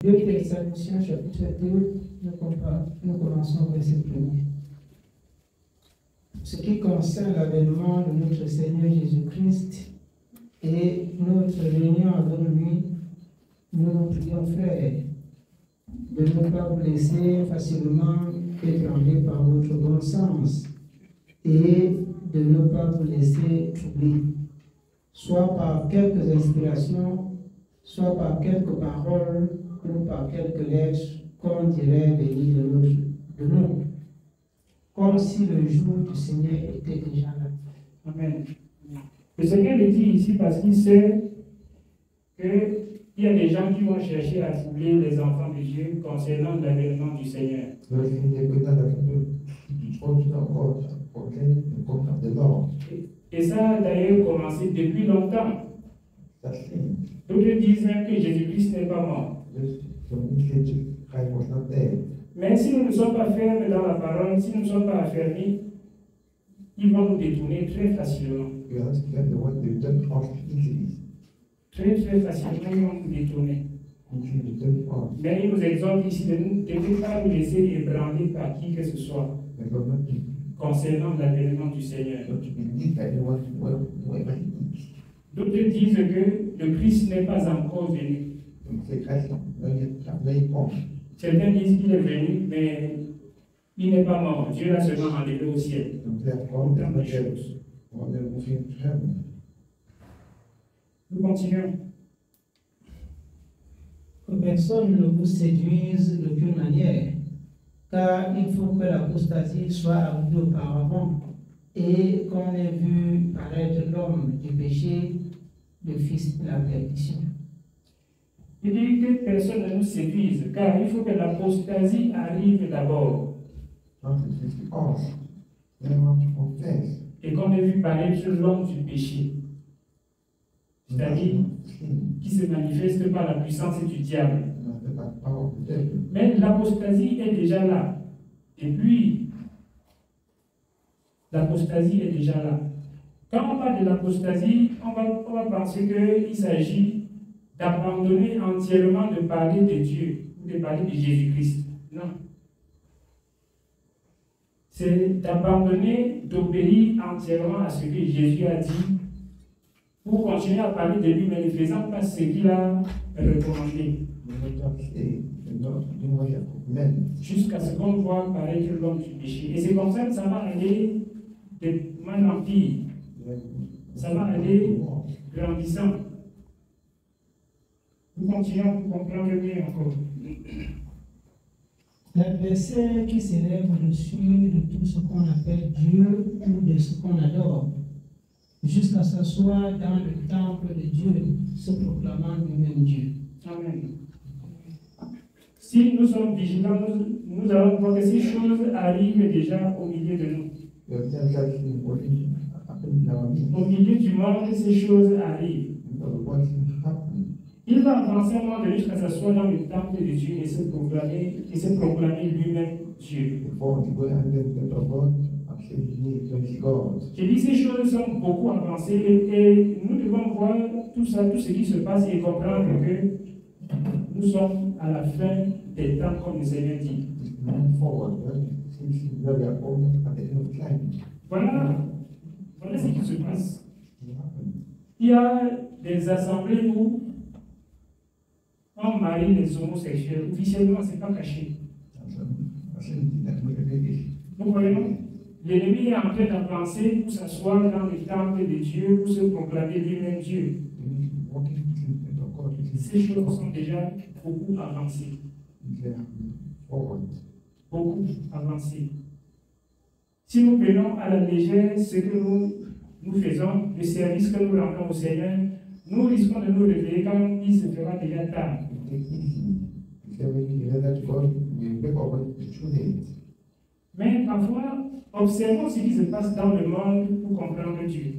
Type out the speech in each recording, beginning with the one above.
2 Thessaloniciens chapitre 2, nous commençons au verset 1er. Ce qui concerne l'avènement de notre Seigneur Jésus-Christ et notre réunion avec lui, nous prions, frères, de ne pas vous laisser facilement ébranler par votre bon sens et de ne pas vous laisser troubler, soit par quelques inspirations, soit par quelques paroles ou par quelques lettres qu'on dirait venir de nous, comme si le jour du Seigneur était déjà là. Amen. Le Seigneur le dit ici parce qu'il sait qu'il y a des gens qui vont chercher à troubler les enfants de Dieu concernant l'avènement du Seigneur. Et ça a d'ailleurs commencé depuis longtemps. D'autres disent même que Jésus-Christ n'est pas mort. Mais si nous ne sommes pas fermes dans la parole, si nous ne sommes pas affermis, ils vont nous détourner très facilement. Très facilement, ils vont nous détourner. Mais il nous exhorte ici de ne pas nous laisser ébranler par qui que ce soit concernant l'avènement du Seigneur. D'autres disent que le Christ n'est pas encore venu. Certains disent qu'il est venu, mais il n'est pas mort. Dieu l'a seulement enlevé au ciel. Nous continuons. Que personne ne vous séduise d'aucune manière, car il faut que l'apostasie soit arrivée auparavant et qu'on ait vu paraître l'homme du péché, le fils de la perdition. Il dit que personne ne nous séduise, car il faut que l'apostasie arrive d'abord. Et qu'on ait vu paraître l'homme du péché, c'est-à-dire qui se manifeste par la puissance du diable. Mais l'apostasie est déjà là. Et puis, l'apostasie est déjà là. Quand on parle de l'apostasie, on va penser qu'il s'agit d'abandonner entièrement de parler de Dieu, ou de parler de Jésus-Christ. Non. C'est d'abandonner, d'obéir entièrement à ce que Jésus a dit, pour continuer à parler de lui, mais ne faisant pas ce qu'il a recommandé. Jusqu'à ce qu'on voit paraître l'homme du péché. Et c'est comme ça que ça va aller de mal en pire. Ça va aller grandissant. Nous continuons pour comprendre mieux encore. L'adversaire qui s'élève au-dessus de tout ce qu'on appelle Dieu ou de ce qu'on adore, jusqu'à s'asseoir dans le temple de Dieu, se proclamant lui-même Dieu. Amen. Si nous sommes vigilants, nous allons voir que ces choses arrivent déjà au milieu de nous. Au milieu du monde, ces choses arrivent. Il va avancer un moment donné jusqu'à s'asseoir dans le temple de Dieu et se proclamer lui-même Dieu. J'ai dit ces choses sont beaucoup avancées et nous devons voir tout ça, tout ce qui se passe et comprendre que nous sommes à la fin des temps comme le Seigneur dit. Voilà ce qui se passe. Il y a des assemblées où on marie les homosexuels. Officiellement, ce n'est pas caché. Nous voyons, l'ennemi est en train d'avancer pour s'asseoir dans le temple de Dieu, pour se proclamer lui-même Dieu. Ces choses sont déjà beaucoup avancées. Beaucoup avancées. Si nous prenons à la légère ce que nous faisons, le service que nous rendons au Seigneur, nous risquons de nous réveiller quand il se fera déjà tard. Mais parfois, observons ce qui se passe dans le monde pour comprendre Dieu.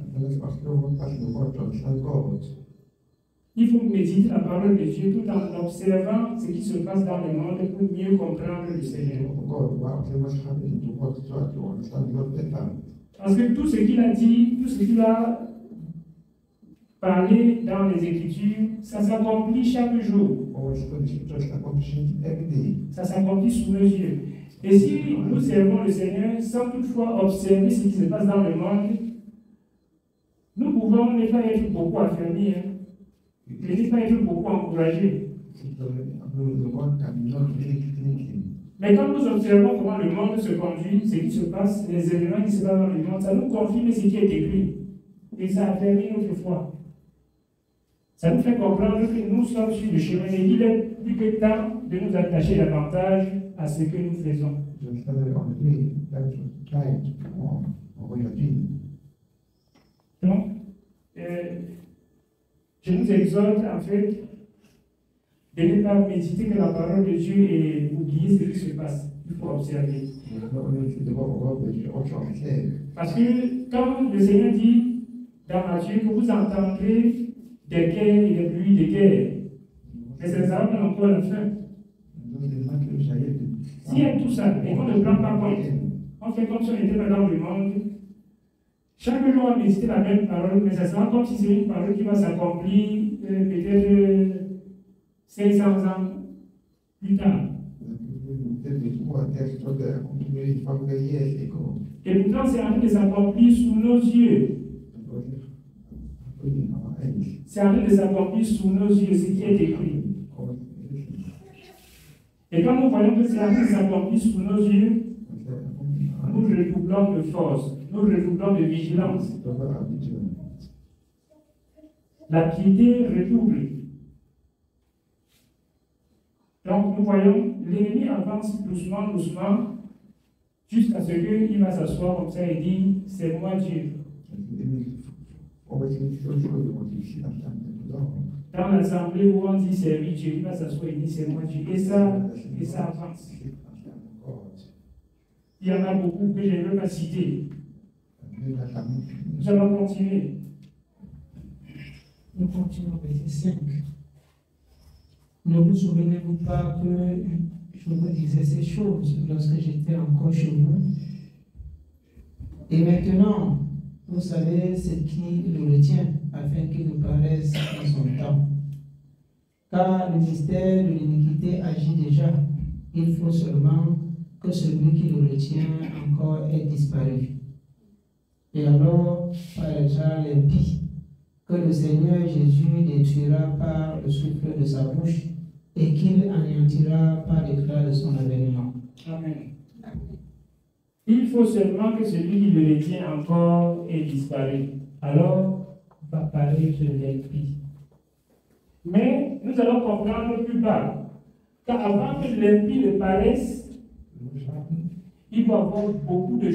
Il faut méditer la parole de Dieu tout en observant ce qui se passe dans le monde pour mieux comprendre le Seigneur. Parce que tout ce qu'il a dit, tout ce qu'il a parlé dans les Écritures, ça s'accomplit chaque jour. Ça s'accomplit sous nos yeux. Et si nous servons le Seigneur sans toutefois observer ce qui se passe dans le monde, nous pouvons ne pas être beaucoup affermis, ne pas être beaucoup encouragés. Mais quand nous observons comment le monde se conduit, ce qui se passe, les événements qui se passent dans le monde, ça nous confirme ce qui est écrit. Et ça affermit notre foi. Ça nous fait comprendre que nous sommes sur le chemin et il est plus que temps de nous attacher davantage à ce que nous faisons. Donc, je nous exhorte en fait de ne pas méditer que la parole de Dieu et oublier ce qui se passe. Il faut observer. Parce que quand le Seigneur dit dans Matthieu que vous entendrez des guerres et des bruits de guerre, mais ça ne sera pas encore la fin. S'il y a tout ça et qu'on ne prend pas compte, on fait comme si on était pas dans le monde. Chaque jour, on va méditer la même parole, mais ça sera comme si c'est une parole qui va s'accomplir peut-être 500 ans plus tard. Et pourtant, c'est en train de s'accomplir sous nos yeux. C'est en train de s'accomplir sous nos yeux, ce qui est écrit. Et quand nous voyons que c'est en train de s'accomplir sous nos yeux, nous redoublons de force, nous redoublons de vigilance. La piété redouble. Donc nous voyons, l'ennemi avance doucement, doucement, jusqu'à ce qu'il va s'asseoir comme ça et dire, c'est moi Dieu. Dans l'assemblée où on dit servir Dieu, il va s'asseoir et dire, c'est moi Dieu. Et ça avance. Il y en a beaucoup que je ne veux pas citer. Nous allons continuer. Nous continuons au verset 5. Ne vous souvenez-vous pas que je vous disais ces choses lorsque j'étais encore chez vous? Et maintenant, vous savez ce qui le retient, afin qu'il nous paraisse en son temps. Car le mystère de l'iniquité agit déjà. Il faut seulement que celui qui le retient encore ait disparu. Et alors paraîtra l'impie, que le Seigneur Jésus détruira par le souffle de sa bouche et qu'il anéantira par l'éclat de son avènement. Amen. Il faut seulement que celui qui le retient encore ait disparu. Alors va paraître l'impie. Mais nous allons comprendre plus bas qu'avant que l'impie ne paraisse, il doit y avoir beaucoup d'autres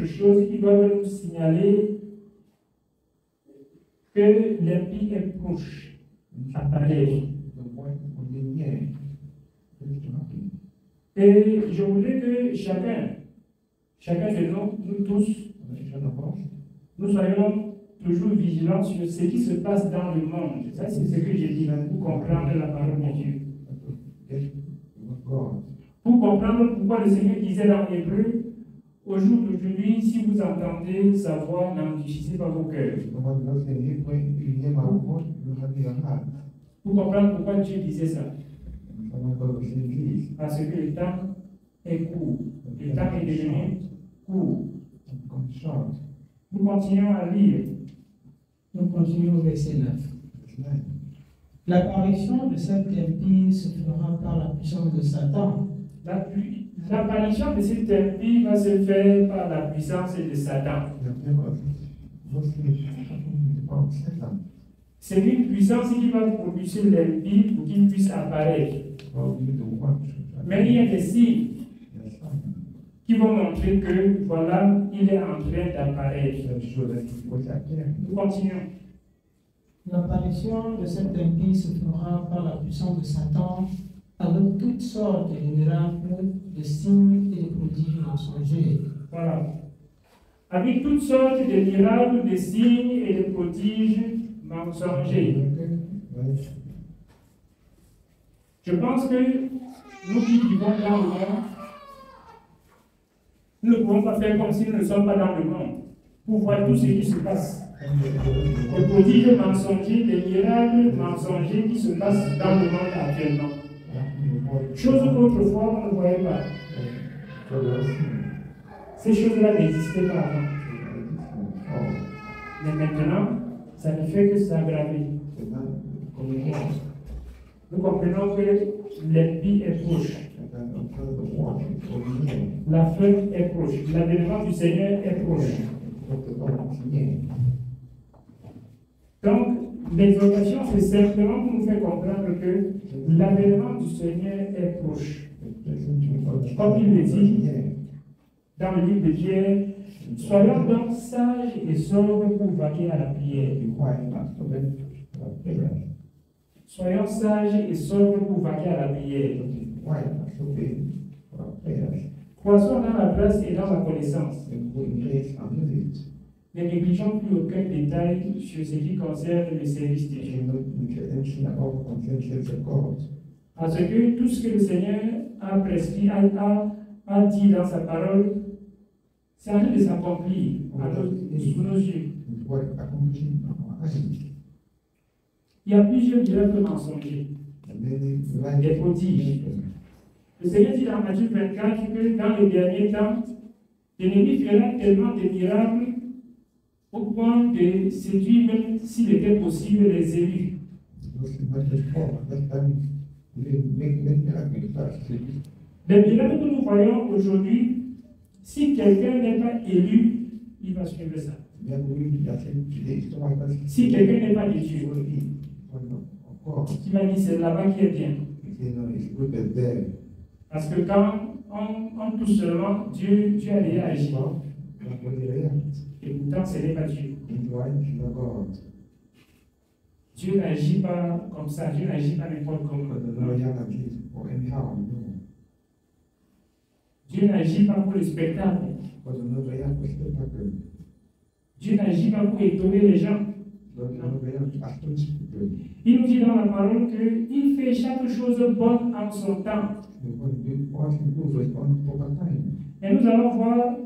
choses qui doivent nous signaler que l'impie est proche à paraître. Et je voudrais que chacun de nous tous, nous soyons toujours vigilants sur ce qui se passe dans le monde. Ça, c'est ce que j'ai dit pour comprendre la parole de Dieu. Pour comprendre pourquoi le Seigneur disait dans Hébreu, au jour d'aujourd'hui, si vous entendez sa voix, n'endurcissez pas vos cœurs. Pour comprendre pourquoi Dieu disait ça. Parce que le temps est court. Le temps est devenu court. Nous continuons à lire. Nous continuons au verset 9. L'apparition de cet impie se fera par la puissance de Satan. L'apparition de cet impie va se faire par la puissance de Satan. C'est une puissance qui va propulser l'impie pour qu'il puisse apparaître. Mais il y a des signes qui vont montrer que, voilà, il est en train d'apparaître. Nous continuons. L'apparition de cet impie se fera par la puissance de Satan, avec toutes sortes de miracles, de signes et de prodiges mensongers. Voilà. Avec toutes sortes de miracles, de signes et de prodiges mensongers. Je pense que nous qui vivons dans le monde, nous ne pouvons pas faire comme si nous ne sommes pas dans le monde pour voir tout ce qui se passe. Des prodiges mensongers, des miracles mensongers qui se passent dans le monde actuellement. Choses qu'autrefois on ne voyait pas. Ces choses-là n'existaient pas avant. Mais maintenant, ça ne fait que s'aggraver. Nous comprenons que l'ennemi est proche. La fin est proche. L'avènement du Seigneur est proche. Donc, l'exhortation, c'est simplement pour nous faire comprendre que l'avènement du Seigneur est proche. Comme il le dit dans le livre de Pierre, soyons donc sages et sobres pour vaquer à la prière. Soyons sages et sobres pour vaquer à la prière. Croissons dans la grâce et dans la connaissance. Ne négligeons plus aucun détail sur ce qui concerne le service de Dieu. Parce que tout ce que le Seigneur a prescrit, a dit dans sa parole, c'est en train de s'accomplir sous nos yeux. Il y a plusieurs miracles mensongers, des prodiges. Le Seigneur dit dans Matthieu 24 que dans les derniers temps, l'ennemi fera tellement de miracles au point de séduire, même s'il était possible, les élus. Les miracles que nous voyons aujourd'hui, si quelqu'un n'est pas élu, il va suivre ça. Si quelqu'un n'est pas de Dieu, il m'a dit c'est là-bas qui est bien. Parce que quand on touche seulement, Dieu a déjà agi. Et pourtant, ce n'est pas Dieu. Dieu n'agit pas comme ça, Dieu n'agit pas n'importe comment. Dieu n'agit pas pour le spectacle. Dieu n'agit pas pour étonner les gens. Il nous dit dans la parole qu'il fait chaque chose bonne en son temps. Et nous allons voir,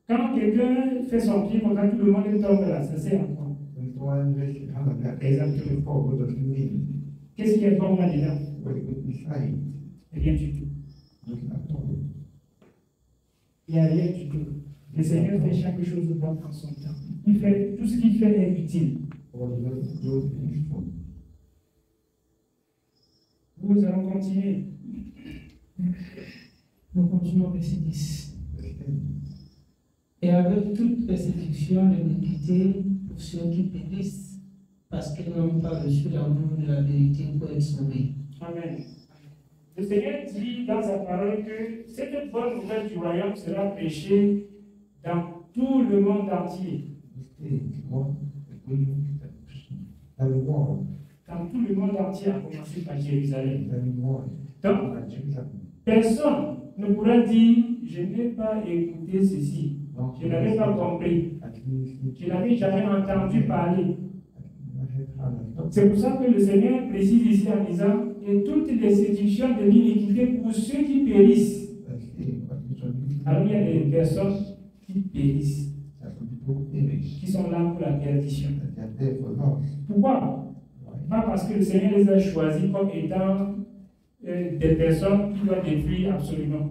quand quelqu'un fait son pied, quand tout le monde tombe là, ça sert à quoi? Qu'est-ce qui est bon là-dedans? Rien du tout. Il n'y a rien du tout. Le Seigneur fait chaque chose bonne en son temps. Il fait, tout ce qu'il fait est utile. Nous allons continuer. Nous continuons au verset 10. Et avec toute persécution de l'iniquité pour ceux qui périssent, parce qu'ils n'ont pas reçu l'amour de la vérité pour être sauvés. Amen. Le Seigneur dit dans sa parole que cette bonne nouvelle du royaume sera prêchée dans tout le monde entier. Dans tout le monde entier, à commencer par Jérusalem. Donc, personne ne pourra dire je n'ai pas écouté ceci, je n'avais pas compris, je n'avais jamais entendu parler. C'est pour ça que le Seigneur précise ici en disant et toutes les séductions de l'iniquité pour ceux qui périssent. Alors il y a des personnes qui périssent, qui sont là pour la perdition. Pourquoi? Pas parce que le Seigneur les a choisis comme étant des personnes qui doivent détruire absolument.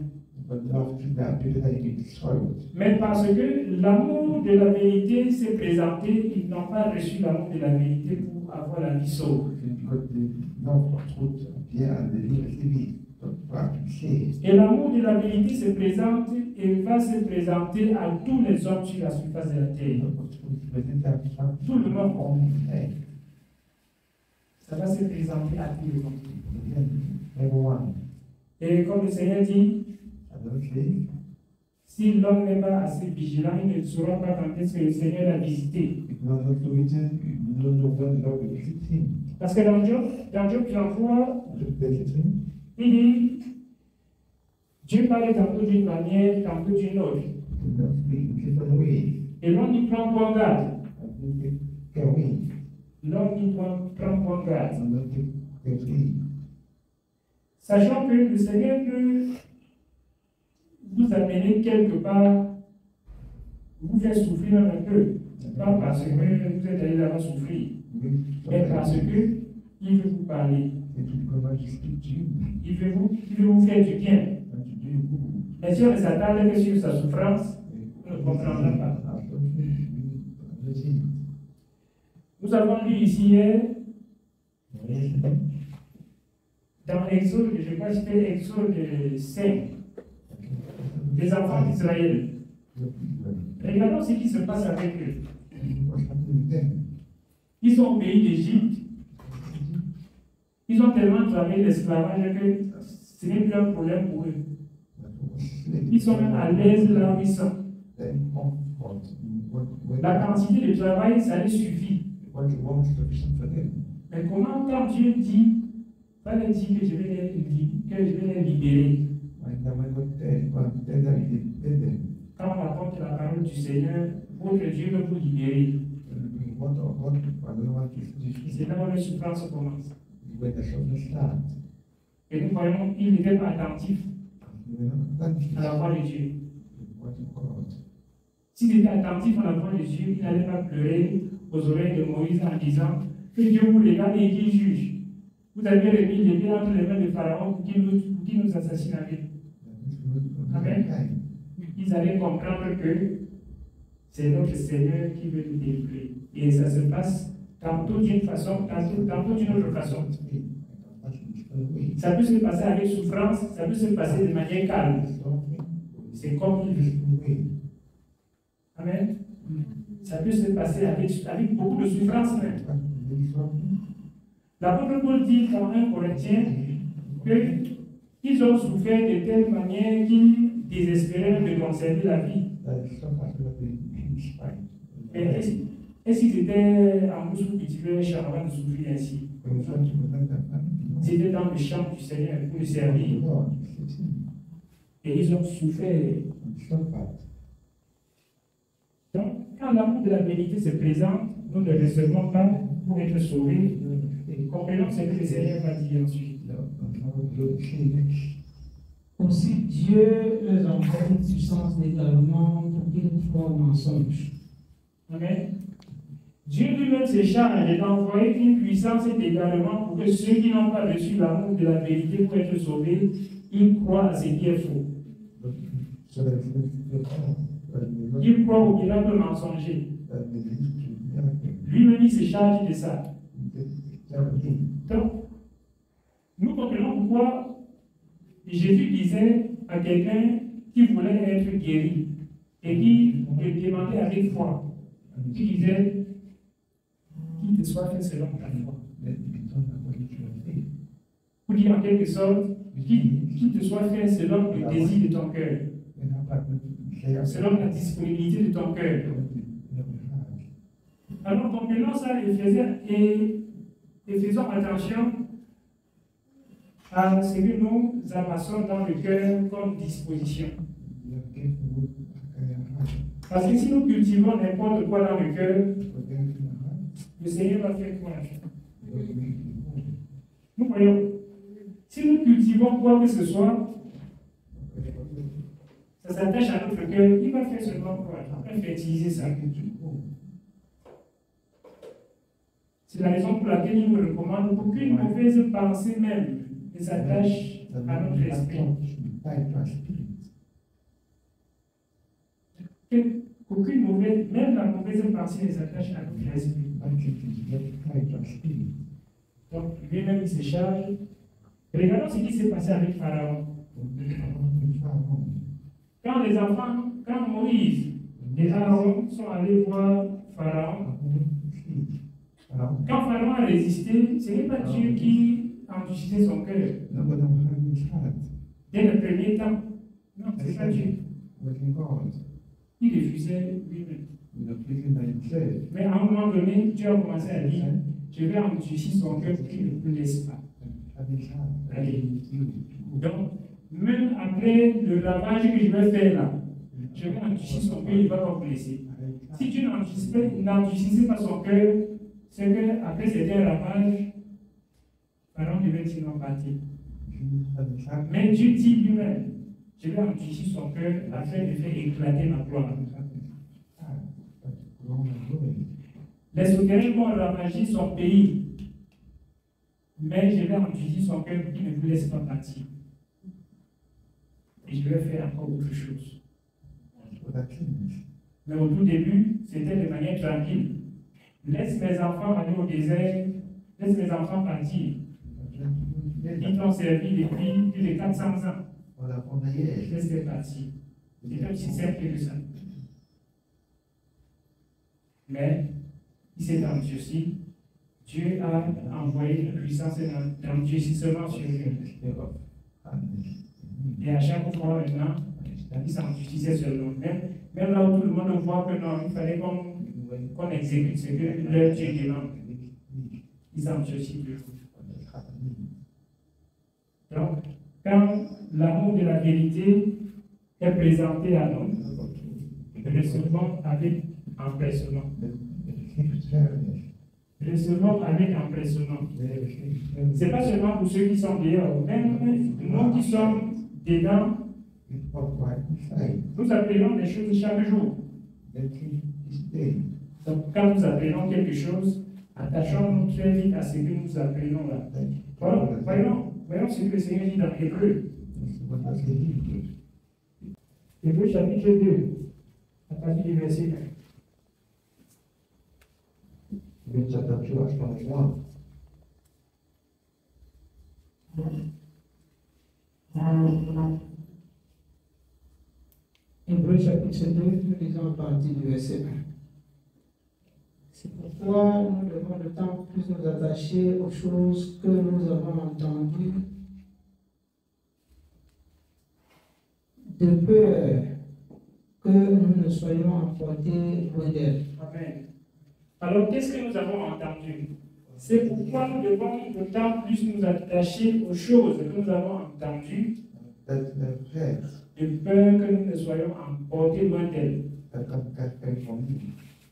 Mais parce que l'amour de la vérité s'est présenté, ils n'ont pas reçu l'amour de la vérité pour avoir la vie sauve. Et l'amour de la vérité se présente et va se présenter à tous les hommes sur la surface de la terre. Tout le monde. Ça va se présenter à tout le monde. Et comme le Seigneur dit, si l'homme n'est pas assez vigilant, il ne saura pas quand est-ce que le Seigneur l'a visité. Parce que dans Job 33, il dit, Dieu parle tantôt d'une manière, tantôt d'une autre. Et l'homme y prend point garde. L'homme y prend point garde. Sachant que le Seigneur peut vous amener quelque part, vous faire souffrir un peu. Pas parce que vous êtes allé là-bas souffrir, mais parce que il veut vous parler. Il veut vous faire du bien. Mais si on ne s'attarde que sur sa souffrance, on ne comprendra pas. Nous avons lu ici hier, dans Exode, je crois que c'était Exode 5, les enfants d'Israël. Regardons ce qui se passe avec eux. Ils sont au pays d'Égypte. Ils ont tellement travaillé l'esclavage que ce n'est plus un problème pour eux. Ils sont même à l'aise là où ils sont. La quantité de travail, ça les suffit. Mais comment, quand Dieu dit, pas les dire que je vais les libérer. Quand on apporte la parole du Seigneur, votre Dieu veut vous libérer. C'est là où la souffrance commence. Et nous voyons qu'il n'était pas attentif à la voix de Dieu. S'il était attentif à la voix de Dieu, il n'allait pas pleurer aux oreilles de Moïse en disant que Dieu vous regarde et qu'il juge. Vous avez remis les biens entre les mains de Pharaon pour qu'il nous assassine avec. Amen. Ils allaient comprendre que c'est notre Seigneur qui veut nous délivrer. Et ça se passe tantôt d'une façon, tantôt d'une autre façon. Ça peut se passer avec souffrance, ça peut se passer de manière calme. C'est comme il veut. Amen. Ça peut se passer avec beaucoup de souffrance même. L'apôtre Paul dit dans 1 Corinthiens qu'ils ont souffert de telle manière qu'ils désespéraient de conserver la vie. Est-ce qu'ils étaient en bouche pour cultiver un champ avant de souffrir ainsi? C'était dans le champ du Seigneur pour le servir. Et ils ont souffert. Donc, quand l'amour de la vérité se présente, nous ne recevons pas pour être sauvés. Comprenons ce que le Seigneur va dire ensuite. Aussi, Dieu leur envoie une puissance d'égarement pour qu'ils croient au mensonge. Amen. Dieu lui-même se charge d'envoyer une puissance d'égarement pour que ceux qui n'ont pas reçu l'amour de la vérité pour être sauvés, ils croient à ce qui est faux. Ils croient au miracle mensonger. Lui-même, il se charge de ça. Donc, nous comprenons pourquoi Jésus disait à quelqu'un qui voulait être guéri et qui le demandait avec foi. Il disait qu'il te soit fait selon ta foi. Pour dire en quelque sorte, qu'il te soit fait selon le désir de ton cœur, selon la disponibilité de ton cœur. Alors, comprenons ça et faisons attention à ce que nous amassons dans le cœur comme disposition. Parce que si nous cultivons n'importe quoi dans le cœur, le Seigneur va faire quoi? Nous voyons, si nous cultivons quoi que ce soit, ça s'attache à notre cœur, il va faire seulement quoi? Il va fertiliser ça. C'est la raison pour laquelle il nous recommande qu'aucune mauvaise pensée même ne s'attache à notre esprit. Qu'aucune mauvaise, même la mauvaise pensée ne s'attache à notre esprit. Donc, lui-même, il se charge. Regardons ce qui s'est passé avec Pharaon. Quand Moïse et Aaron sont allés voir Pharaon, quand Pharaon a résisté, ce n'est pas Dieu qui endurcissait son cœur. Dès le premier temps, non, ce n'est pas Dieu. Il refusait lui-même. Mais à un moment donné, Dieu a commencé à dire, je vais endurcir son cœur pour qu'il ne me laisse pas. Allez. Donc, même après le ravage que je vais faire là, je vais endurcir son cœur, il ne va pas vous laisser. Si Dieu n'endurcissait pas son cœur, c'est qu'après c'était un ravage, Pharaon devait dire non partir. Mais Dieu dit lui-même, je vais endurcir son cœur afin de faire éclater ma gloire. Les souterrains vont ravager son pays, mais je vais endurcir son cœur qui ne vous laisse pas partir. Et je vais faire encore autre chose. Mais au tout début, c'était de manière tranquille. Laisse mes enfants aller au désert, laisse mes enfants partir. Ils t'ont servi depuis plus de 400 ans. Laisse-les partir. C'était aussi simple que ça. Mais il s'est endurci. Dieu a envoyé une puissance d'endurcissement sur lui. Et à chaque fois maintenant, il s'endurcissait seulement. Même là où tout le monde voit que non, il fallait qu'on exécute ce que leur Dieu demande. Il s'endurcit plus. Donc, quand l'amour de la vérité est présenté à nous, recevons avec empressement. Recevons avec empressement. Ce n'est pas seulement pour ceux qui sont dehors, même nous qui sommes dedans, nous appelons des choses chaque jour. Donc, quand nous appelons quelque chose, attachons-nous très vite à ce que nous appelons là. Voyons ce que le Seigneur dit dans Hébreu. Hébreu chapitre 2, à partir du verset 1. Hébreu chapitre 2, nous lisons à partir du verset 1. C'est pourquoi nous devons d'autant plus nous attacher aux choses que nous avons entendues, de peur que nous ne soyons emportés loin d'elle. Amen. Alors, qu'est-ce que nous avons entendu? C'est pourquoi nous devons d'autant plus nous attacher aux choses que nous avons entendues, de peur que nous ne soyons emportés loin d'elle.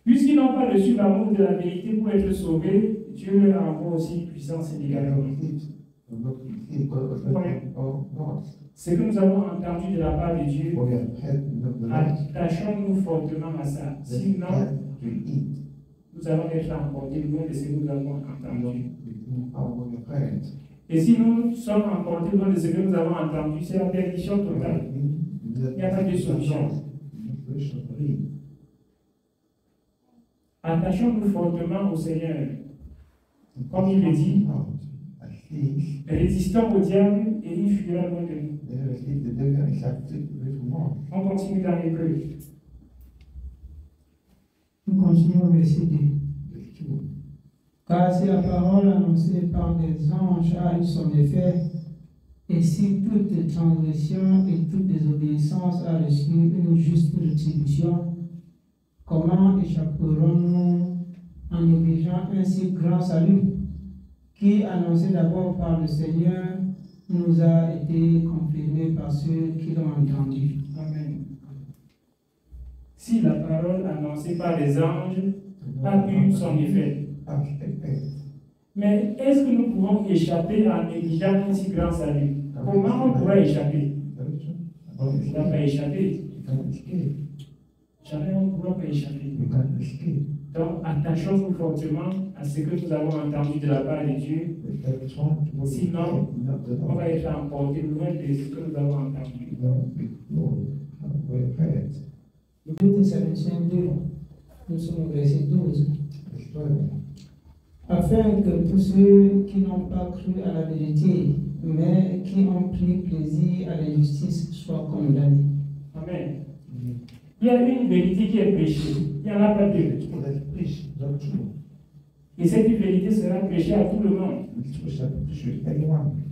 Puisqu'ils n'ont pas reçu l'amour de la vérité pour être sauvés, Dieu leur envoie aussi puissance également. Ce que nous avons entendu de la part de Dieu, attachons-nous fortement à ça. Sinon, nous allons être emportés loin de ce que nous avons entendu. Et si nous sommes emportés loin de ce que nous avons entendu, c'est la perdition totale. Il n'y a pas de solution. Attachons-nous fortement au Seigneur. Comme il le dit, résistons au diable et il fuira loin de nous. On continue dans l'Hébreu. Nous continuons au verset 2. Car si la parole annoncée par des anges a eu son effet, et si toute transgression et toute désobéissance a reçu une juste rétribution, comment échapperons-nous en négligeant un si grand salut qui, annoncé d'abord par le Seigneur, nous a été confirmé par ceux qui l'ont entendu. Amen. Si la parole annoncée par les anges a eu son effet, mais est-ce que nous pouvons échapper en négligeant un si grand salut? Comment on pourra échapper? On ne pourra pas échapper. Jamais on ne pourra pas échapper. Donc, attachons-nous fortement à ce que nous avons entendu de la part de Dieu. Sinon, on va être emporté loin de ce que nous avons entendu. 2 Thessaloniciens 2, nous sommes au verset 12. Afin que tous ceux qui n'ont pas cru à la vérité, mais qui ont pris plaisir à l'injustice, soient condamnés. Amen. Il y a une vérité qui est prêchée. Il n'y en a pas deux. Et cette vérité sera prêchée à tout le monde.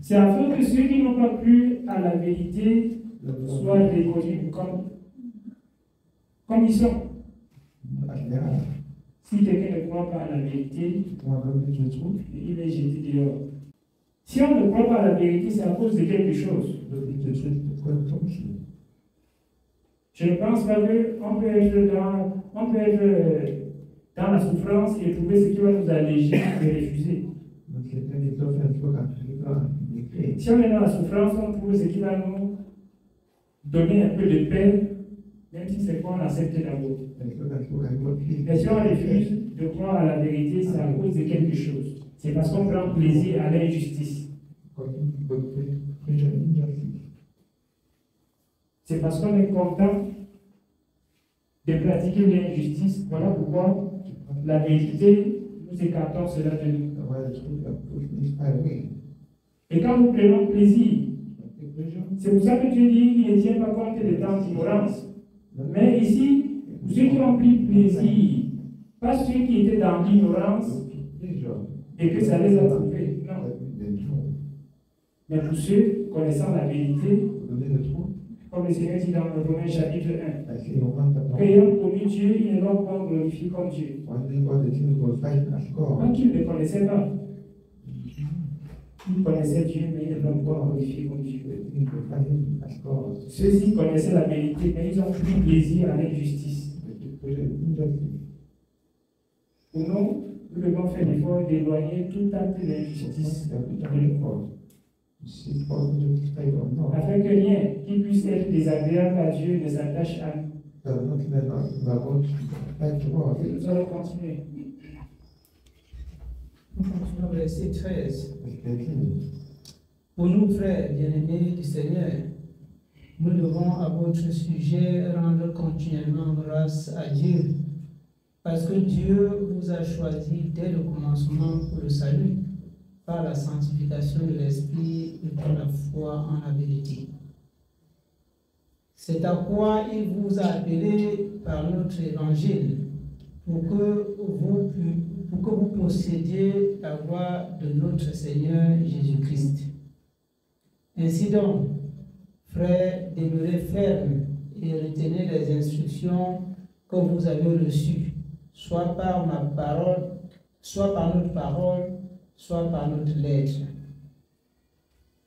C'est afin que ceux qui n'ont pas cru à la vérité soient reconnus comme ils sont. Si quelqu'un ne croit pas à la vérité, il est jeté dehors. Si on ne croit pas à la vérité, c'est à cause de quelque chose. Je ne pense pas qu'on peut être dans la souffrance et trouver ce qui va nous alléger et refuser. Si on est dans la souffrance, on trouve ce qui va nous donner un peu de paix Même si c'est quoi on accepte d'abord. Mais si on refuse de croire à la vérité, c'est à cause de quelque chose. C'est parce qu'on prend plaisir à l'injustice. C'est parce qu'on est content de pratiquer l'injustice. Voilà pourquoi la vérité, nous écartons cela de nous. Et quand nous prenons plaisir, c'est pour ça que Dieu dit qu'il ne tient pas compte des temps d'ignorance. Mais ici, ceux qui ont pris plaisir, pas ceux qui étaient dans l'ignorance et que ça les a trouvés. Non. Mais pour ceux connaissant la vérité, comme le Seigneur dit dans le Romains chapitre 1, qu'ayant connu Dieu, ils ne l'ont pas glorifié comme Dieu. Pas qu'ils ne connaissaient pas. Ils connaissaient Dieu, mais ils ne l'ont pas glorifié comme Dieu. Ceux-ci connaissaient la vérité, mais ils ont pris plaisir à l'injustice. Pour nous, nous devons faire l'effort d'éloigner tout acte d'injustice. Afin que rien qui puisse être désagréable à Dieu ne s'attache à nous. Nous allons continuer. Nous continuons au verset 13. Pour nous, frères bien-aimés du Seigneur, nous devons à votre sujet rendre continuellement grâce à Dieu, parce que Dieu vous a choisi dès le commencement pour le salut, par la sanctification de l'Esprit et par la foi en la vérité. C'est à quoi il vous a appelé par notre évangile, pour que vous possédiez la voie de notre Seigneur Jésus-Christ. Ainsi donc, frères, demeurez fermes et retenez les instructions que vous avez reçues, soit par ma parole, soit par notre parole, soit par notre lettre.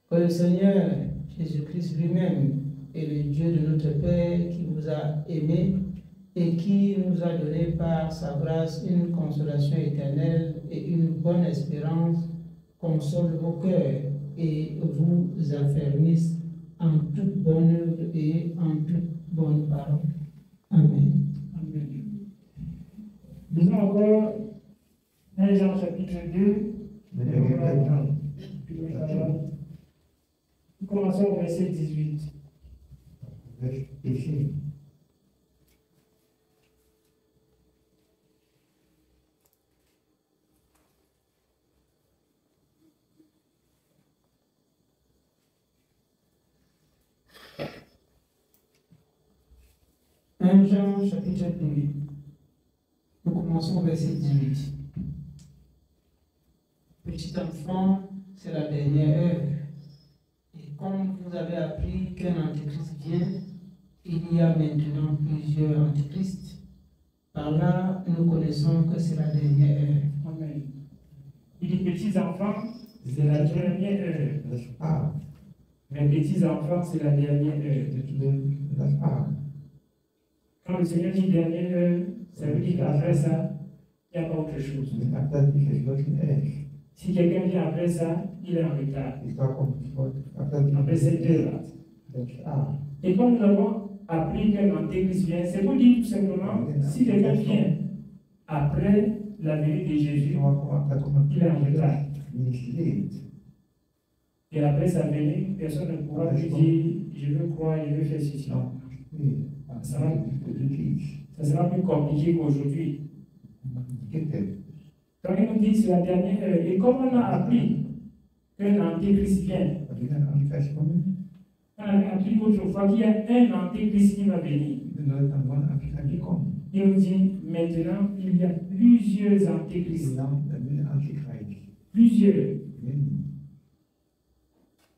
Que le Seigneur Jésus-Christ lui-même et le Dieu de notre Père qui vous a aimés et qui nous a donné par sa grâce une consolation éternelle et une bonne espérance, console vos cœurs et vous affermisse en toute bonne œuvre et en toute bonne parole. Amen. Amen. Disons encore 1 Jean chapitre 2. Nous commençons au verset 18. Jean chapitre 2. Nous commençons au verset 18. Petit enfant, c'est la dernière heure. Et comme vous avez appris qu'un antéchrist vient, il y a maintenant plusieurs antéchrists. Par là, nous connaissons que c'est la dernière heure. Amen. Il dit petits enfants, c'est la dernière heure. Mes petits enfants, c'est la dernière heure. Quand le Seigneur dit dernière heure, ça veut dire qu'après ça, il n'y a pas autre chose. Si quelqu'un vient après ça, il est en retard. Après cette heure-là. Et comme nous avons appris qu'un antéchrist vient, c'est pour dire tout simplement, si quelqu'un vient après la venue de Jésus, il est en retard. Et après sa venue, personne ne pourra lui dire, je veux croire, je veux faire ceci. Ça sera plus compliqué qu'aujourd'hui. Quand il nous dit c'est la dernière heure, et comme on a appris qu'un antéchrist vient, on a appris autrefois qu'il y a un antéchrist qui va venir. Il nous dit maintenant il y a plusieurs antéchrists. Plusieurs.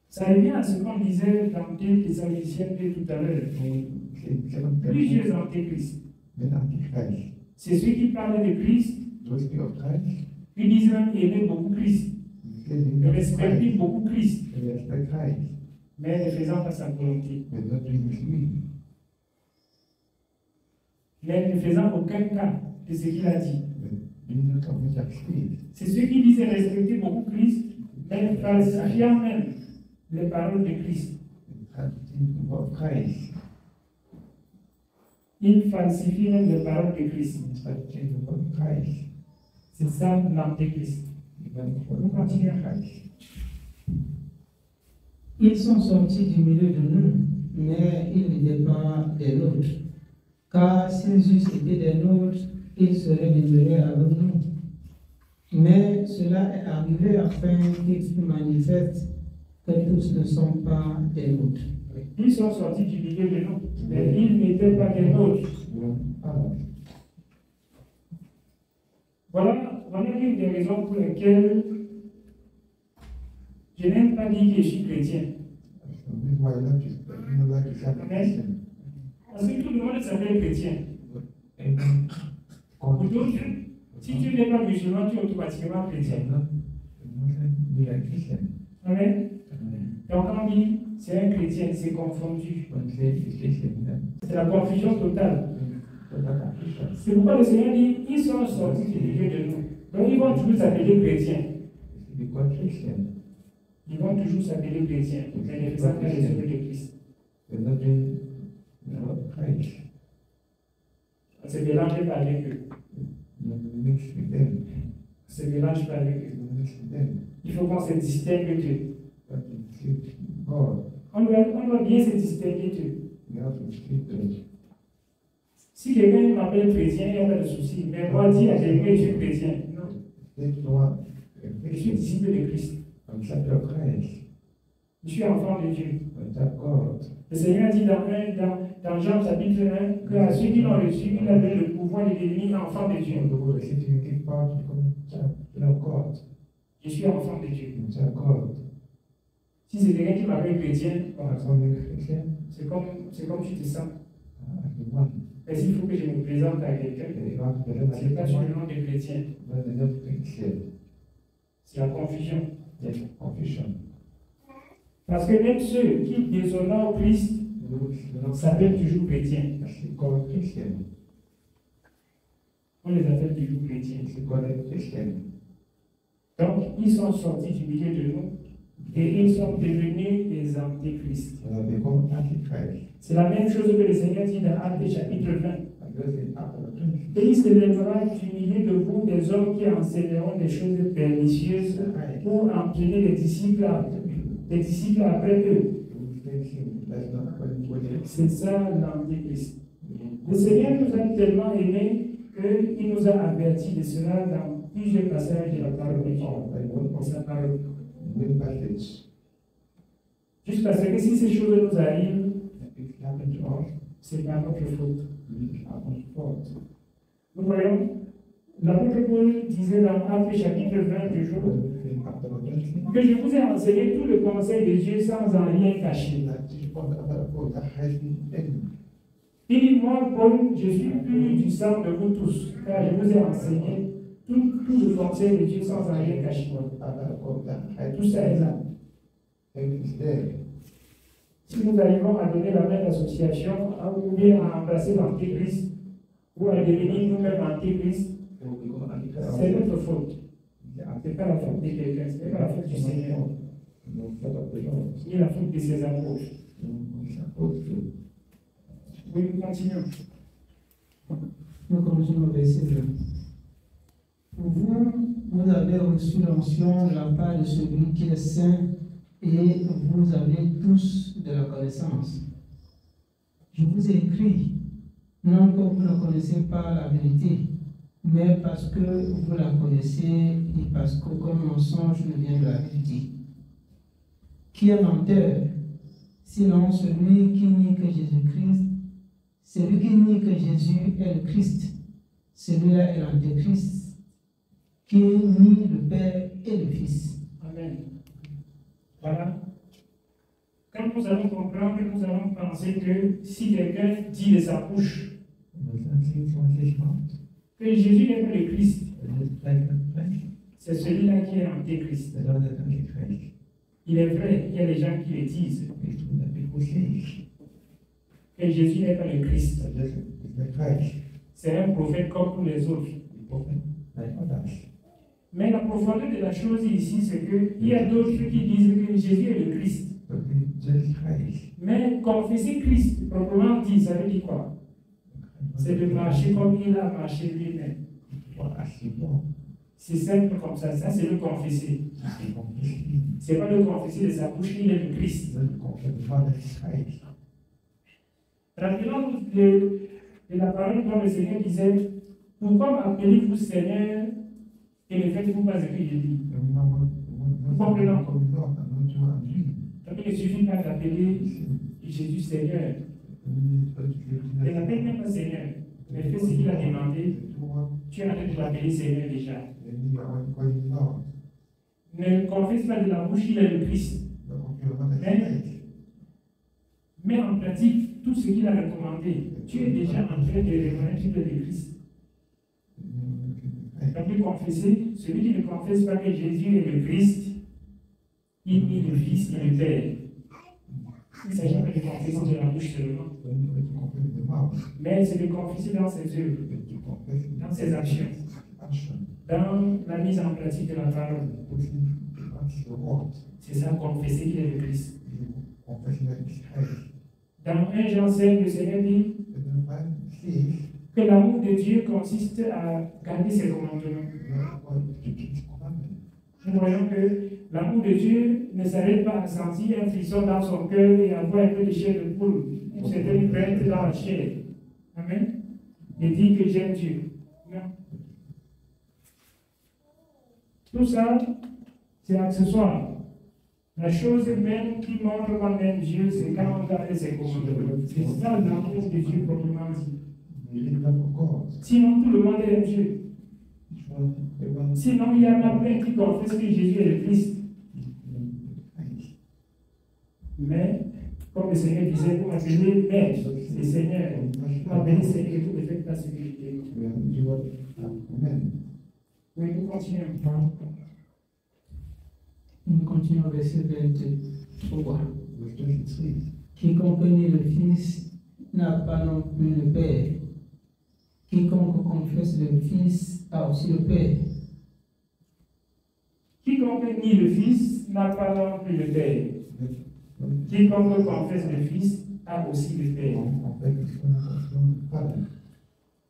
Ça revient à ce qu'on disait dans 2 Thessaloniciens tout à l'heure. Plusieurs antéchrists. C'est ceux qui parlaient de Christ. Ils disent même aimer beaucoup Christ. Respecter beaucoup Christ. Mais ne faisant pas sa volonté. Mais ne faisant aucun cas de ce qu'il a dit. C'est ceux qui disent respecter beaucoup Christ, mais falsifiant même les paroles de Christ. Il falsifie même les paroles de Christ. C'est ça l'antéchrist. Nous continuons. Ils sont sortis du milieu de nous, mais ils n'étaient pas des nôtres. Car s'ils eussent été des nôtres, ils seraient demeurés avec nous. Mais cela est arrivé afin qu'il se manifeste que tous ne sont pas des nôtres. Ils sont sortis du milieu de nous, mais ils n'étaient pas des nôtres. Voilà l'une des raisons pour lesquelles je n'aime pas dire que je suis chrétien. Parce que tout le monde s'appelle chrétien. Pour d'autres, si tu n'es pas musulman, tu es automatiquement chrétien. Amen. Donc quand on dit c'est un chrétien, c'est confondu. C'est la confusion totale. C'est pourquoi le Seigneur dit ils sont sortis du milieu de nous. Donc ils vont toujours s'appeler chrétiens. Ils vont toujours s'appeler chrétiens, mais ne faisant pas les œuvres de Christ. On se mélange pas avec eux. On se mélange pas avec eux. Il faut qu'on se distingue d'eux. On doit bien se distinguer d'eux. Si quelqu'un m'appelle chrétien, il n'y a pas de souci. Mais moi, dire à quelqu'un que je suis chrétien, non. Je suis disciple de Christ. Je suis enfant de Dieu. Le Seigneur dit dans Jean chapitre 1 qu'à ceux qui l'ont reçu, il avait le pouvoir de devenir enfant de Dieu. Je suis enfant de Dieu. Si c'est quelqu'un qui m'appelle chrétien, c'est comme tu te sens. Mais s'il faut que je me présente à quelqu'un, ce n'est pas sur le nom de chrétien. C'est la confusion. Parce que même ceux qui déshonorent Christ s'appellent toujours chrétiens. On les appelle toujours chrétiens. Donc, ils sont sortis du milieu de nous et ils sont devenus des antéchrists. C'est la même chose que le Seigneur dit dans Actes chapitre 20. Et il se lèvera du milieu de vous des hommes qui enseigneront des choses pernicieuses pour entraîner les disciples après eux. C'est ça l'antéchrist. Le Seigneur nous a tellement aimés qu'il nous a avertis de cela dans plusieurs passages de la parole de Dieu. Sa parole. Juste parce que si ces choses nous arrivent, c'est pas notre faute. Nous voyons, l'apôtre Paul disait dans Actes chapitre 20 du jour que je vous ai enseigné tout le conseil de Dieu sans en rien cacher. Il dit, moi, Paul, je suis pur du sang de vous tous, car je vous ai enseigné tout le conseil de Dieu sans en rien cacher. Tout ça est là. Si nous arrivons à donner la même association, ou bien à embrasser l'antéchrist, ou à devenir nous-mêmes antéchrist, c'est notre faute. Ce n'est pas la faute de quelqu'un, ce n'est pas la faute du Seigneur, ni la faute de ses apôtres. Oui, nous continuons. Nous continuons au verset 2. Vous avez reçu l'onction de la part de celui qui est saint et vous avez tous de la connaissance. Je vous ai écrit, non que vous ne connaissez pas la vérité, mais parce que vous la connaissez et parce qu'aucun mensonge ne vient de la vérité. Qui est menteur? Sinon celui qui nie que Jésus-Christ, celui qui nie que Jésus est le Christ, celui-là est l'antéchrist, qui nie le Père et le Fils. Amen. Voilà. Quand nous allons comprendre, nous allons penser que si quelqu'un dit de sa bouche que Jésus n'est pas le Christ, c'est celui-là qui est antéchrist. Il est vrai, il y a des gens qui le disent. Que Jésus n'est pas le Christ. C'est un prophète comme tous les autres. Mais la profondeur de la chose ici, c'est qu'il y a d'autres qui disent que Jésus est le Christ. Mais confesser Christ, proprement dit, ça veut dire quoi? c'est de marcher comme il a marché lui-même. C'est simple comme ça. Ça, c'est le confesser. Ce n'est pas le confesser de sa bouche, il est le Christ. Rappelons-nous de la parole dont le Seigneur disait: pourquoi m'appelez-vous Seigneur et ne faites-vous pas ce que je dis? Comprenons. Donc, il ne suffit pas d'appeler Jésus Seigneur. Il n'appelle même pas Seigneur, mais fais ce qu'il a demandé. Tu es en train de l'appeler Seigneur déjà. Ne confesse pas de la bouche, il est le Christ. Mais en pratique tout ce qu'il a recommandé. Tu es déjà en train de reconnaître qu'il est le Christ. Donc, de confesser, celui qui ne confesse pas que Jésus est le Christ, il nie le Fils et le Père. Il ne s'agit pas de confesser de la bouche seulement, mais c'est de confesser dans ses œuvres, dans ses actions, dans la mise en pratique de la parole. C'est ça, confesser qu'il est le Christ. Dans 1 Jean 5, le Seigneur dit que l'amour de Dieu consiste à garder ses commandements. Nous voyons que l'amour de Dieu ne s'arrête pas à sentir un frisson dans son cœur et à avoir un peu de chair de poule, une certaine crainte dans la chair. Amen. Et dire que j'aime Dieu. Non. Tout ça, c'est accessoire. La chose même qui montre qu'on aime Dieu, c'est quand on garde ses commandements. C'est ça l'amour de Dieu proprement dit. Sinon, tout le monde aime Dieu. Sinon, il y en a plein qui confessent que Jésus est le Christ. Mais, comme le Seigneur disait, vous m'appelez Maître et Seigneur. Vous m'appelez Seigneur et vous ne faites pas ce que je dis. Oui, nous continuons. Nous continuons au verset 23. Quiconque nie le Fils n'a pas non plus le Père. Quiconque confesse le Fils a aussi le Père. Quiconque nie le Fils n'a pas non plus le Père. Quiconque confesse le Fils a aussi le Père.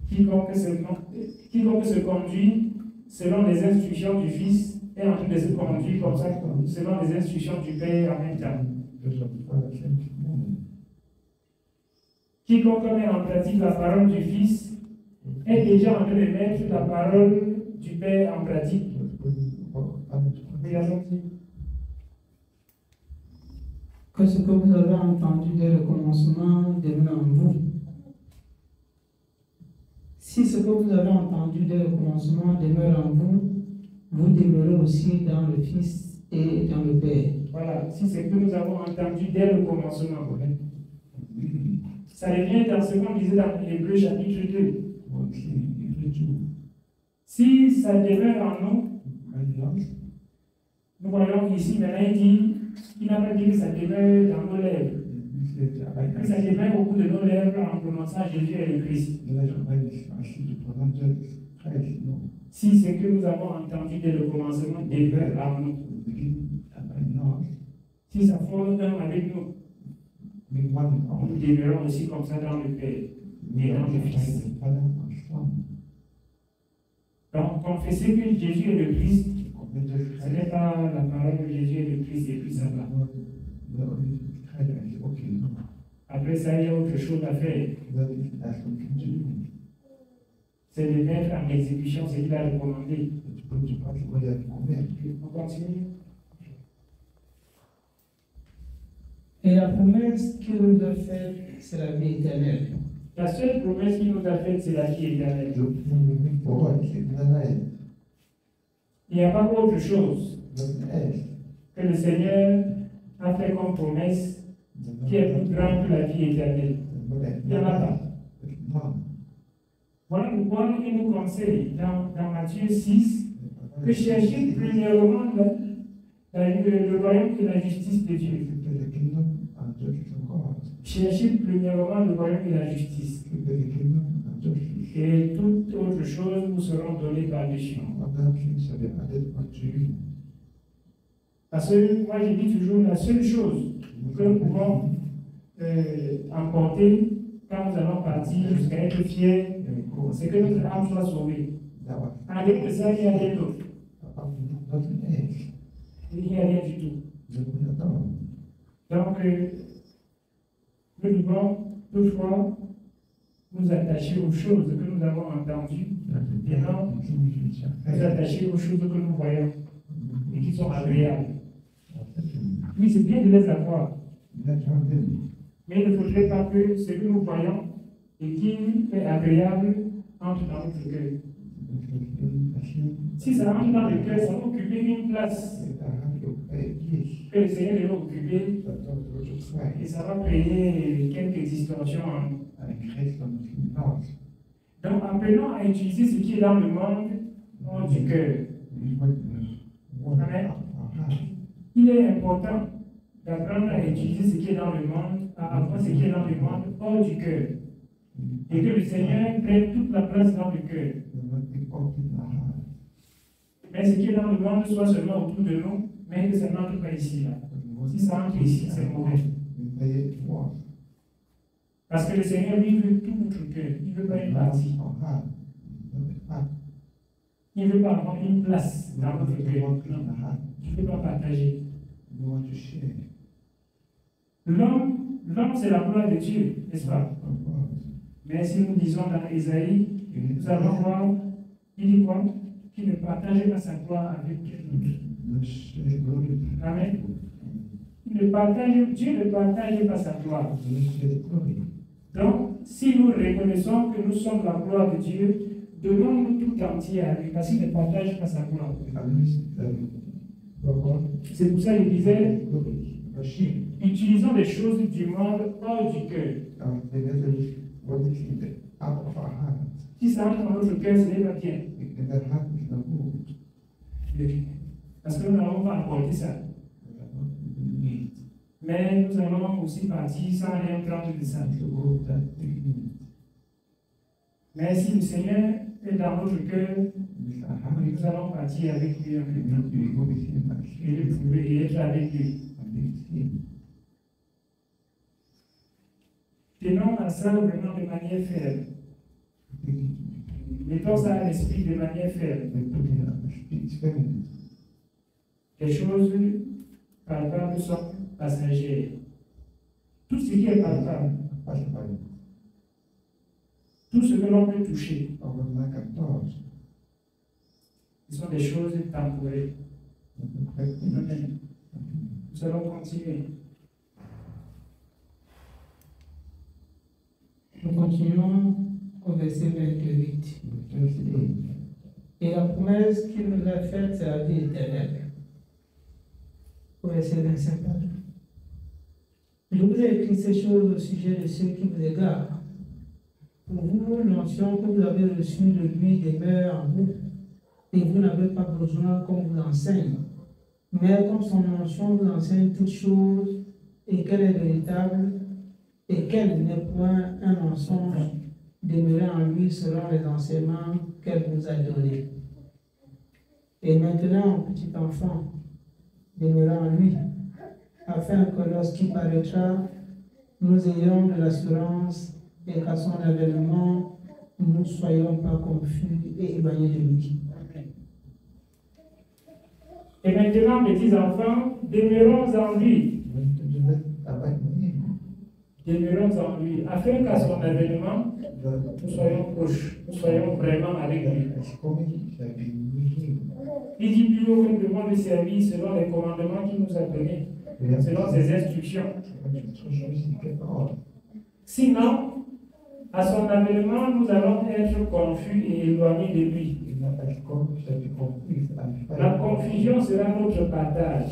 Quiconque se conduit selon les instructions du Fils est en train de se conduire comme ça, selon les instructions du Père en même temps. Quiconque met en pratique la parole du Fils est déjà en train de mettre la parole du Père en pratique. Que ce que vous avez entendu dès le commencement demeure en vous. Si ce que vous avez entendu dès le commencement demeure en vous, vous demeurez aussi dans le Fils et dans le Père. Voilà, si c'est que nous avons entendu dès le commencement. Ça revient dans ce qu'on disait dans Hébreux chapitre 2. Si ça demeure en nous, nous voyons ici maintenant, il n'a pas dit que ça demeure dans nos lèvres. Mais ça demeure au bout de nos lèvres en prononçant Jésus est le Christ. Si ce que nous avons entendu dès le commencement demeure en nous, si ça forme un avec nous, nous demeurons aussi comme ça dans le Père et dans le Fils. Donc, confesser que Jésus est le Christ, ce n'est pas la parole que Jésus est le Christ et puis ça va. Après ça, il y a autre chose à faire. C'est de mettre en exécution ce qu'il a recommandé. On continue. Et la promesse qu'il nous a faite, c'est la vie éternelle. La seule promesse qu'il nous a faite, c'est la vie éternelle. Il n'y a pas autre chose que le Seigneur a fait comme promesse qui est plus grande que la vie éternelle. Il n'y en a pas. Voilà pourquoi il nous conseille dans Matthieu 6 que chercher premièrement le royaume et la justice de Dieu. Cherchez premièrement le royaume et la justice. Et toutes autres choses vous seront données par-dessus. Parce que moi je dis toujours la seule chose que nous pouvons emporter quand nous allons partir jusqu'à être fiers, c'est que notre âme soit sauvée. En dehors de ça, il n'y a rien d'autre. Il n'y a rien du tout. Donc, nous devons toutefois nous attacher aux choses que nous avons entendues et non nous attacher aux choses que nous voyons et qui sont agréables. Oui, c'est bien de les avoir, mais il ne faudrait pas que ce que nous voyons et qui est agréable entre dans notre cœur. Si ça entre dans le cœur, ça va occuper une place que le Seigneur devait occuper et ça va créer quelques distorsions en nous. Donc, apprenons à utiliser ce qui est dans le monde hors du cœur. Amen. Il est important d'apprendre à utiliser ce qui est dans le monde, à avoir ce qui est dans le monde hors du cœur. Et que le Seigneur prenne toute la place dans le cœur. Mais ce qui est dans le monde soit seulement autour de nous, mais que ça n'entre pas ici. Là. Si ça entre ici, c'est mauvais. Parce que le Seigneur, lui, veut tout notre cœur. Il ne veut pas une partie. Il ne veut pas avoir une place dans notre cœur. Non. Il ne veut pas partager. L'homme, c'est la gloire de Dieu, n'est-ce pas? Mais si nous disons dans Isaïe, nous allons voir, il dit quoi? Qu'il ne partage pas sa gloire avec d'autres. Amen. Dieu ne partage pas sa gloire. Donc, si nous reconnaissons que nous sommes la gloire de Dieu, donnons-nous tout entier à lui, parce qu'il ne partage pas sa gloire. C'est pour ça qu'il disait, utilisons les choses du monde hors du cœur. Si ça entre dans notre cœur, ce n'est pas bien. Parce que nous n'avons pas apporté ça. Mais nous allons aussi partir sans rien prendre de ça. Mais si le Seigneur est dans notre cœur, nous allons partir avec lui en même temps. Et le trouver et être avec lui. Tenons à ça vraiment de manière ferme. Mettons ça à l'esprit de manière ferme. Les choses palpables sont passagères. Tout ce qui est palpable, tout ce que l'on peut toucher, ce sont des choses temporaires. Amen. Nous allons continuer. Nous continuons au verset 28. Et la promesse qu'il nous a faite, c'est la vie éternelle. Au verset 25. Je vous ai écrit ces choses au sujet de ceux qui vous égarent. Pour vous, l'onction que vous avez reçue de lui demeure en vous, et vous n'avez pas besoin qu'on vous enseigne. Mais comme son onction vous enseigne toutes choses, et qu'elle est véritable, et qu'elle n'est point un mensonge, demeurez en lui selon les enseignements qu'elle vous a donnés. Et maintenant, petit enfant, demeurez en lui, afin que lorsqu'il paraîtra, nous ayons de l'assurance et qu'à son avènement, nous ne soyons pas confus et éloignés de lui. Et maintenant, petits enfants, demeurons en lui. Demeurons en lui, afin qu'à son avènement, nous soyons proches, nous soyons vraiment avec lui. Il dit plus haut que nous devons le servir selon les commandements qu'il nous a donnés, selon ses instructions. Sinon, à son avènement, nous allons être confus et éloignés de lui. La confusion sera notre partage.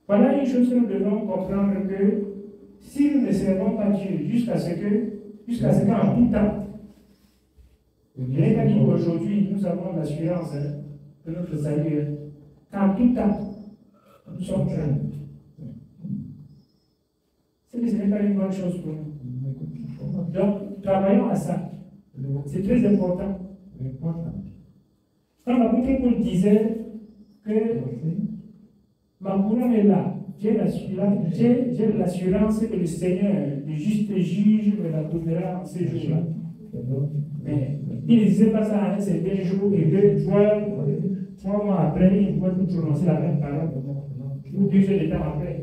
Voilà une chose que nous devons comprendre, que si nous ne servons pas Dieu jusqu'à ce qu'en tout temps, je n'ai pas dit qu'aujourd'hui nous avons l'assurance de notre salut, qu'en tout temps nous sommes jeunes. Ce n'est pas une bonne chose pour nous. Donc, travaillons à ça. C'est très important. Quand l'apôtre Paul disait que ma couronne est là, j'ai l'assurance que le Seigneur, le juste juge, me la donnera en ces jours-là. Mais il ne disait pas ça à un certain jour et que 3 mois après, il pouvait plus prononcer la même parole. Ou 2 heures de temps après.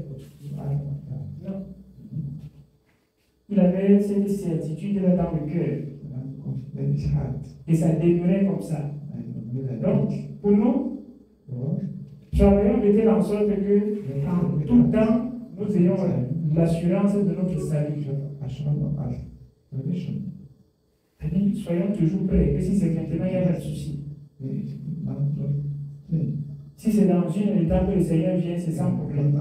Non. Il avait cette certitude-là dans le cœur. Et ça demeurait comme ça. Donc, pour nous, travaillons de telle en sorte que, en tout temps, nous ayons l'assurance de notre salut. Soyons toujours prêts, que si c'est maintenant, il y a pas de souci. Si c'est dans une étape que le Seigneur vient, c'est sans problème.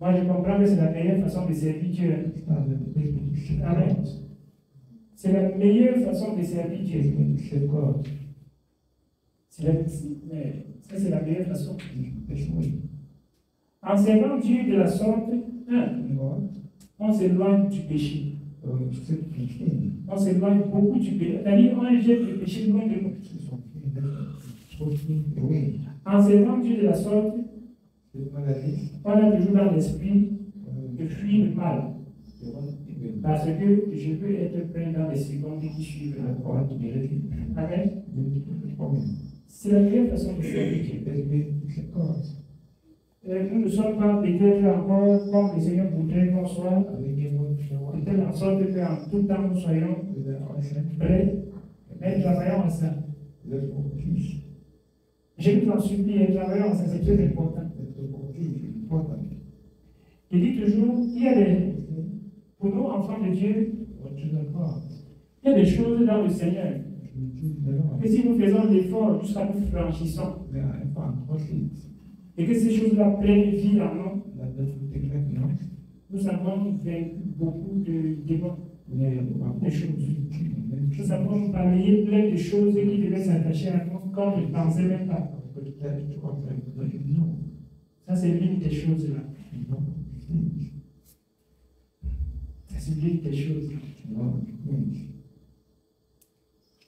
Moi, je comprends que c'est la meilleure façon de servir Dieu. Amen. C'est la meilleure façon de servir Dieu. Ça, c'est la meilleure façon. En servant Dieu de la sorte, on s'éloigne du péché. On s'éloigne beaucoup du péché. C'est-à-dire, on jette le péché loin de nous. En servant Dieu de la sorte, on a toujours dans l'esprit de fuir le mal. Parce que je veux être prêt dans les secondes qui suivent. Amen. C'est la meilleure façon de servir Dieu. Nous ne sommes pas peut-être encore comme le Seigneur voudrait qu'on soit, de telle en sorte qu'en tout temps nous soyons prêts, mais travaillons en ça. Je vous en supplie, travaillons en ça, c'est très important. Je dis toujours, pour nous, enfants de Dieu, il y a des choses dans le Seigneur. Que si nous faisons l'effort jusqu'à nous franchissons, et que ces choses-là prennent vie en nous, nous avons vaincu beaucoup de démons, de choses. Nous avons balayé plein de choses qui devaient s'attacher à nous quand on ne pensait même pas. Ça, c'est l'une des choses-là. Ça, c'est l'une des choses.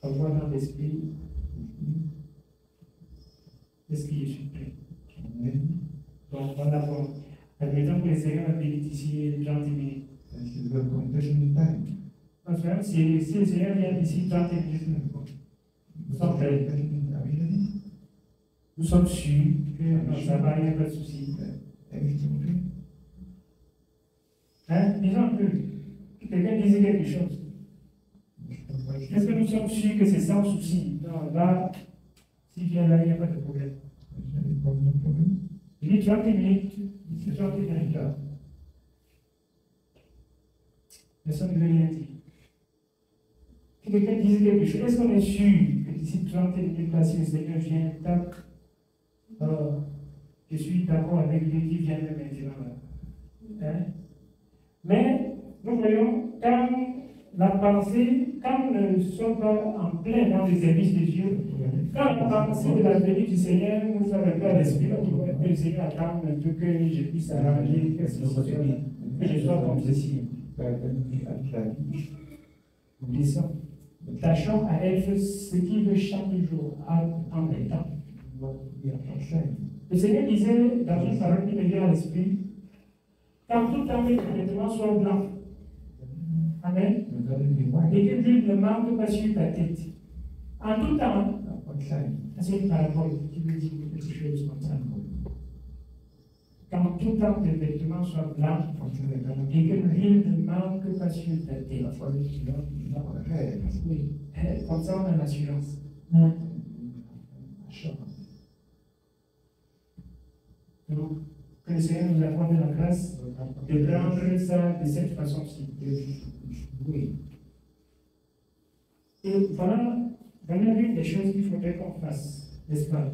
Avoir dans l'esprit, est-ce que je suis prêt? Donc, voilà, admettons que le Seigneur a béni d'ici 30 minutes. Enfin, si le Seigneur vient d'ici 30 minutes, nous sommes prêts. Nous sommes sûrs que ça va, il n'y a pas de souci. Hein? Disons un peu. Quelqu'un disait quelque chose. Est-ce que nous sommes sûrs que c'est sans souci? Non, là, s'il vient là, il n'y a pas de problème. Il dit 30 minutes, c'est 30 minutes là. Personne ne veut rien dire. Si quelqu'un disait quelque chose, est-ce qu'on est sûr que d'ici 30 minutes là, si le Seigneur vient, tac, je suis d'accord avec lui qui vient maintenant là. Hein? Mais nous voyons, quand la pensée, quand nous ne sommes pas en plein dans les services de Dieu, quand la pensée de la venue du Seigneur nous a un peu à l'esprit, que le Seigneur attend un peu que je puisse arranger, que je sois comme ceci. Laissons. Tâchons à être ce qu'il veut chaque jour, en même temps. Le Seigneur disait dans une parole qui me vient à l'esprit, quand tout temps mes vêtements soient blancs. Amen. Et que l'huile ne manque pas sur ta tête. En tout temps, c'est une parabole qui veut dire quelque chose comme ça. Quand tout temps tes vêtements soient blancs et que l'huile ne manque pas sur ta tête. Oui. Comme ça, on a l'assurance. Donc, que le Seigneur nous accorde la grâce de prendre ça de cette façon-ci. Oui. Et voilà l'une des choses qu'il faudrait qu'on fasse, n'est-ce pas?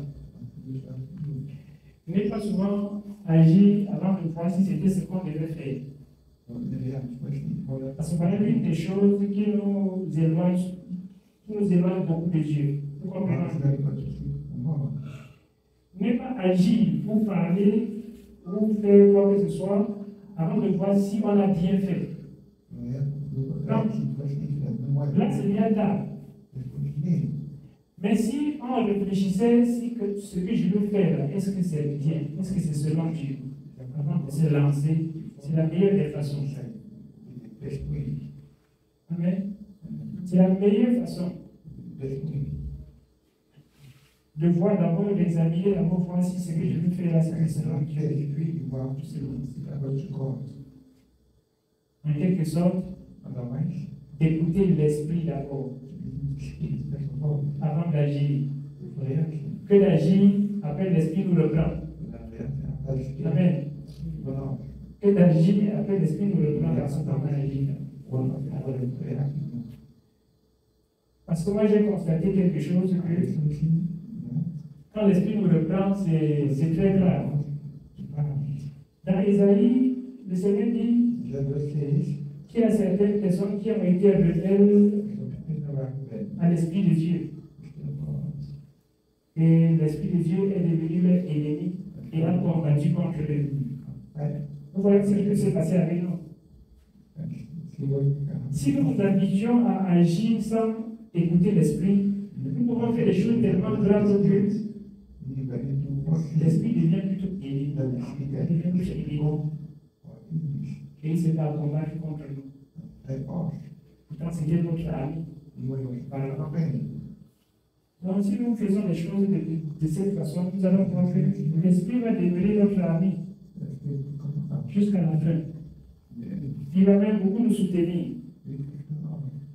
Ne pas souvent agir avant de voir si c'était ce qu'on devait faire. Parce que voilà l'une des choses qui nous éloigne beaucoup de Dieu. Vous comprenez? Ne pas agir ou parler ou faire quoi que ce soit avant de voir si on a bien fait. Non. Là, c'est bien tard. Mais si on réfléchissait, si que ce que je veux faire, est-ce que c'est bien? Est-ce que c'est selon Dieu? Avant de se lancer, c'est la meilleure des façons. Amen. C'est la meilleure façon de voir d'abord, d'examiner d'abord, voir si ce que je veux faire là, c'est selon Dieu. En quelque sorte, d'écouter l'esprit d'abord, avant d'agir. Que d'agir, après l'esprit nous reprend. Amen. Que d'agir, après l'esprit nous reprend dans son temps d'agir. Parce que moi j'ai constaté quelque chose que quand l'esprit nous reprend, c'est très grave. Dans Isaïe, le Seigneur dit qu'il y a certaines personnes qui ont été rebelles à l'Esprit de Dieu. Et l'Esprit de Dieu est devenu leur ennemi et a combattu contre eux. Vous voyez ce qui s'est passé avec nous. Si nous nous habituons à agir sans écouter l'Esprit, nous pouvons faire des choses tellement graves que l'Esprit devient plutôt ennemi. Il devient plus ennemi. Et il s'est pas combattre contre nous. Pourtant, c'était notre ami. Donc, si nous faisons les choses de cette façon, nous allons voir que l'Esprit va demeurer notre ami jusqu'à la fin. Il va même beaucoup nous soutenir.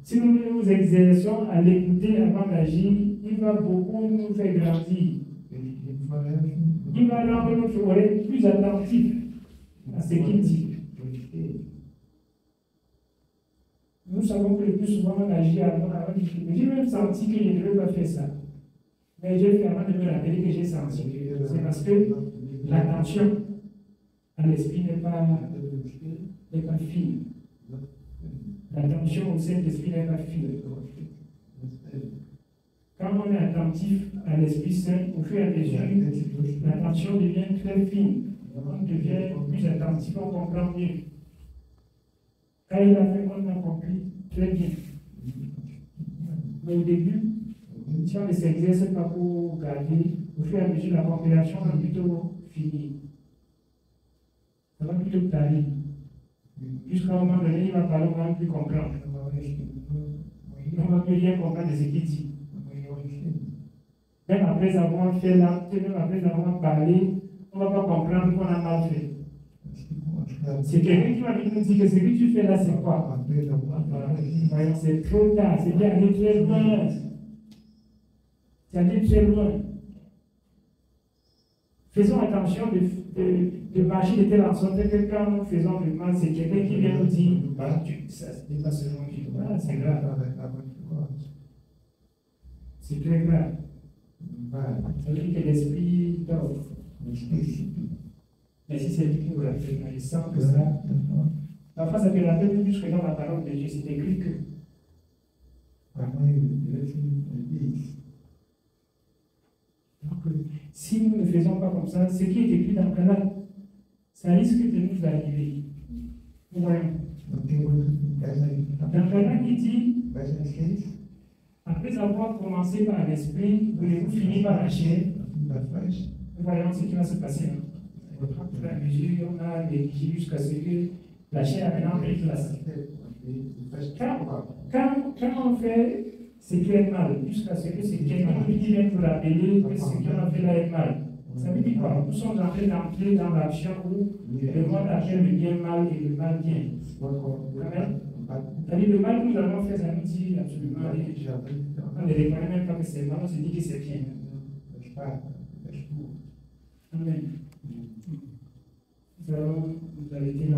Si nous nous exerçons à l'écouter avant d'agir, il va beaucoup nous faire grandir. Il va rendre notre oreille plus attentive à ce qu'il dit. Nous savons que le plus souvent on agit avant de faire. J'ai même senti que je ne devais pas faire ça. Mais j'ai fait avant de me rappeler que j'ai senti. C'est parce que l'attention à l'esprit n'est pas fine. L'attention au Saint-Esprit n'est pas fine. Quand on est attentif à l'Esprit Saint, au fur et à mesure, l'attention devient très fine. On devient plus attentif, on comprend mieux. Quand il a fait, on a compris très bien. Mais au début, si on ne s'exerce pas pour garder, au fur et à mesure, la compréhension va plutôt finir. Ça va plutôt tarir. Jusqu'à un moment donné, il va parler, on ne va plus comprendre. On ne va plus rien comprendre de ce qu'il dit. Même après avoir fait l'acte, même après avoir parlé, on ne va pas comprendre qu'on a mal fait. C'est quelqu'un qui va venir nous dire que ce que tu fais là, c'est quoi? Voyons, c'est trop tard, c'est bien allé très loin. C'est allé très loin. Faisons attention de marcher de telle en sorte que quand nous faisons le mal, c'est quelqu'un qui vient nous dire, ça n'est pas seulement du mal, c'est grave. C'est très grave. Ça veut dire que l'esprit dort. Mais si c'est lui qui nous l'a fait, il sent que ça. Parfois, ça peut rappeler plus que dans la parole de Dieu, c'est écrit que. Si nous ne faisons pas comme ça, ce qui est écrit dans Canaan, ça risque de nous arriver. Nous voyons. Dans Canaan, il dit, après avoir commencé par l'esprit, voulez-vous finir par la chair? Nous voyons ce qui va se passer. Au fur et à mesure, on a négligé jusqu'à ce que la chair a maintenant pris place. Quand on fait ce qui est mal, jusqu'à ce que c'est quelqu'un qui vient nous rappeler que ce qu'on a fait là est mal. Ça veut dire quoi? Nous sommes en train d'entrer dans l'action où le monde appelle le bien mal et le mal bien. Amen. C'est-à-dire le mal que nous avons fait, ça nous dit absolument rien. On ne reconnaît même pas que c'est mal, on se dit que c'est bien. Amen. Nous allons nous arrêter là.